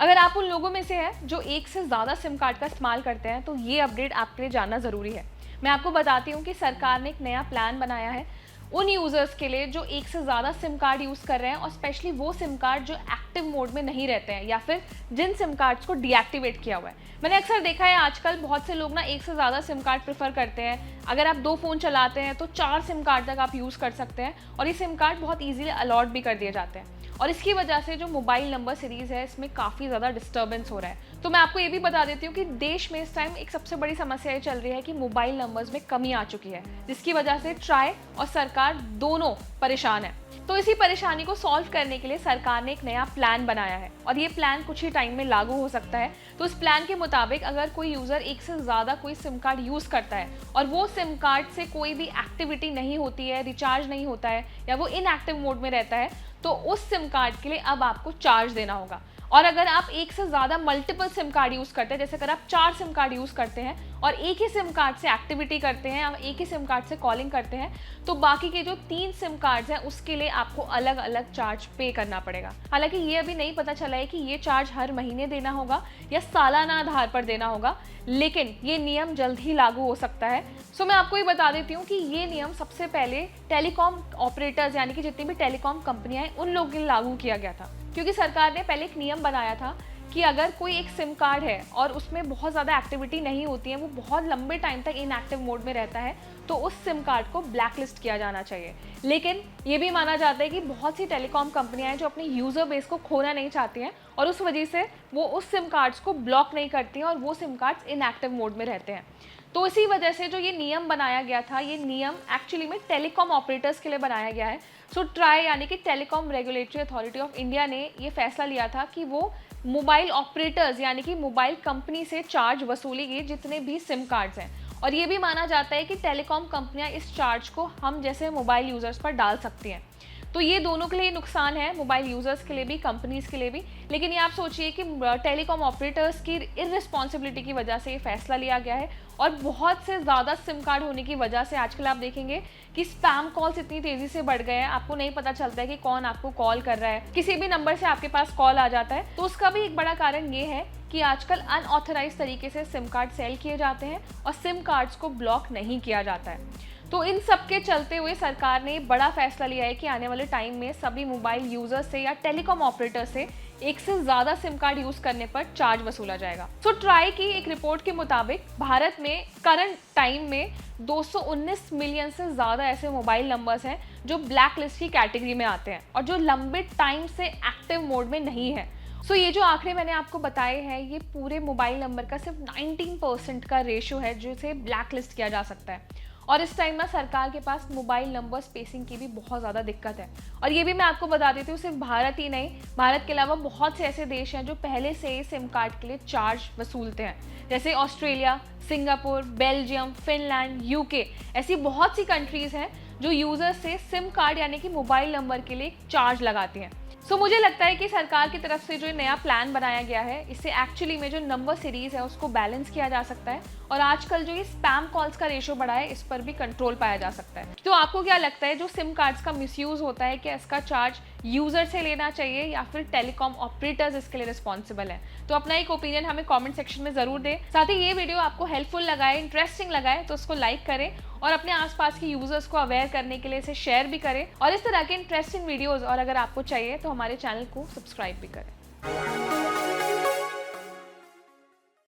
अगर आप उन लोगों में से हैं जो एक से ज़्यादा सिम कार्ड का इस्तेमाल करते हैं तो ये अपडेट आपके लिए जानना ज़रूरी है। मैं आपको बताती हूँ कि सरकार ने एक नया प्लान बनाया है उन यूज़र्स के लिए जो एक से ज़्यादा सिम कार्ड यूज़ कर रहे हैं, और स्पेशली वो सिम कार्ड जो एक्टिव मोड में नहीं रहते हैं या फिर जिन सिम कार्ड्स को डीएक्टिवेट किया हुआ है। मैंने अक्सर देखा है आजकल बहुत से लोग ना एक से ज़्यादा सिम कार्ड प्रेफर करते हैं। अगर आप 2 फ़ोन चलाते हैं तो 4 सिम कार्ड तक आप यूज़ कर सकते हैं, और ये सिम कार्ड बहुत ईजिली अलॉट भी कर दिए जाते हैं। और इसकी वजह से जो मोबाइल नंबर सीरीज़ है इसमें काफ़ी ज़्यादा डिस्टर्बेंस हो रहा है। तो मैं आपको ये भी बता देती हूँ कि देश में इस टाइम एक सबसे बड़ी समस्या ये चल रही है कि मोबाइल नंबर्स में कमी आ चुकी है, जिसकी वजह से ट्राई और सरकार दोनों परेशान है। तो इसी परेशानी को सॉल्व करने के लिए सरकार ने एक नया प्लान बनाया है, और ये प्लान कुछ ही टाइम में लागू हो सकता है। तो इस प्लान के मुताबिक अगर कोई यूज़र एक से ज़्यादा कोई सिम कार्ड यूज़ करता है और वो सिम कार्ड से कोई भी एक्टिविटी नहीं होती है, रिचार्ज नहीं होता है, या वो इनएक्टिव मोड में रहता है, तो उस सिम कार्ड के लिए अब आपको चार्ज देना होगा। और अगर आप एक से ज़्यादा मल्टीपल सिम कार्ड यूज़ करते हैं, जैसे अगर आप 4 सिम कार्ड यूज़ करते हैं और एक ही सिम कार्ड से एक्टिविटी करते हैं, आप एक ही सिम कार्ड से कॉलिंग करते हैं, तो बाकी के जो 3 सिम कार्ड्स हैं उसके लिए आपको अलग अलग चार्ज पे करना पड़ेगा। हालांकि ये अभी नहीं पता चला है कि ये चार्ज हर महीने देना होगा या सालाना आधार पर देना होगा, लेकिन ये नियम जल्द ही लागू हो सकता है। सो मैं आपको ये बता देती हूँ कि ये नियम सबसे पहले टेलीकॉम ऑपरेटर्स यानी कि जितनी भी टेलीकॉम कंपनियां हैं उन लोगों के लिए लागू किया गया था, क्योंकि सरकार ने पहले एक नियम बनाया था कि अगर कोई एक सिम कार्ड है और उसमें बहुत ज़्यादा एक्टिविटी नहीं होती है, वो बहुत लंबे टाइम तक इनएक्टिव मोड में रहता है, तो उस सिम कार्ड को ब्लैक लिस्ट किया जाना चाहिए। लेकिन ये भी माना जाता है कि बहुत सी टेलीकॉम कंपनियां हैं जो अपने यूज़र बेस को खोना नहीं चाहती हैं, और उस वजह से वो उस सिम कार्ड्स को ब्लॉक नहीं करती हैं और वो सिम कार्ड्स इनएक्टिव मोड में रहते हैं। तो इसी वजह से जो ये नियम बनाया गया था, ये नियम एक्चुअली में टेलीकॉम ऑपरेटर्स के लिए बनाया गया है। सो ट्राई यानी कि telecom regulatory authority of India ने ये फैसला लिया था कि वो मोबाइल ऑपरेटर्स यानी कि मोबाइल कंपनी से चार्ज वसूलेगी जितने भी सिम कार्ड्स हैं, और ये भी माना जाता है कि टेलीकॉम कंपनियां इस चार्ज को हम जैसे मोबाइल यूज़र्स पर डाल सकती हैं। तो ये दोनों के लिए नुकसान है, मोबाइल यूज़र्स के लिए भी, कंपनीज़ के लिए भी। लेकिन ये आप सोचिए कि टेलीकॉम ऑपरेटर्स की इररिस्पॉन्सिबिलिटी की वजह से ये फैसला लिया गया है, और बहुत से ज़्यादा सिम कार्ड होने की वजह से आजकल आप देखेंगे कि स्पैम कॉल्स इतनी तेज़ी से बढ़ गए हैं, आपको नहीं पता चलता है कि कौन आपको कॉल कर रहा है, किसी भी नंबर से आपके पास कॉल आ जाता है। तो उसका भी एक बड़ा कारण ये है कि आजकल अनऑथराइज तरीके से सिम कार्ड सेल किए जाते हैं और सिम कार्ड्स को ब्लॉक नहीं किया जाता है। तो इन सब के चलते हुए सरकार ने बड़ा फैसला लिया है कि आने वाले टाइम में सभी मोबाइल यूजर्स से या टेलीकॉम ऑपरेटर से एक से ज़्यादा सिम कार्ड यूज़ करने पर चार्ज वसूला जाएगा। सो ट्राई की एक रिपोर्ट के मुताबिक भारत में करंट टाइम में 219 मिलियन से ज़्यादा ऐसे मोबाइल नंबर्स हैं जो ब्लैक लिस्ट की कैटेगरी में आते हैं और जो लंबे टाइम से एक्टिव मोड में नहीं है। सो ये जो आंकड़े मैंने आपको बताए हैं, ये पूरे मोबाइल नंबर का सिर्फ 19% का रेशियो है जिसे ब्लैक लिस्ट किया जा सकता है। और इस टाइम ना सरकार के पास मोबाइल नंबर स्पेसिंग की भी बहुत ज़्यादा दिक्कत है। और ये भी मैं आपको बता देती हूँ, सिर्फ भारत ही नहीं, भारत के अलावा बहुत से ऐसे देश हैं जो पहले से ही सिम कार्ड के लिए चार्ज वसूलते हैं, जैसे Australia, Singapore, Belgium, Finland, UK. ऐसी बहुत सी कंट्रीज़ हैं जो यूज़र से सिम कार्ड यानी कि मोबाइल नंबर के लिए चार्ज लगाती हैं। सो मुझे लगता है कि सरकार की तरफ से जो नया प्लान बनाया गया है, इससे एक्चुअली में जो नंबर सीरीज़ है उसको बैलेंस किया जा सकता है, और आजकल जो ये स्पैम कॉल्स का रेशो बढ़ा है इस पर भी कंट्रोल पाया जा सकता है। तो आपको क्या लगता है, जो सिम कार्ड्स का मिसयूज़ होता है, क्या इसका चार्ज यूज़र से लेना चाहिए या फिर टेलीकॉम ऑपरेटर्स इसके लिए रिस्पॉन्सिबल है? तो अपना एक ओपिनियन हमें कॉमेंट सेक्शन में ज़रूर दें। साथ ही ये वीडियो आपको हेल्पफुल लगाए, इंटरेस्टिंग लगाए तो उसको लाइक करें, और अपने आसपास के यूजर्स को अवेयर करने के लिए इसे शेयर भी करें, और इस तरह के इंटरेस्टिंग वीडियोस और अगर आपको चाहिए तो हमारे चैनल को सब्सक्राइब भी करें।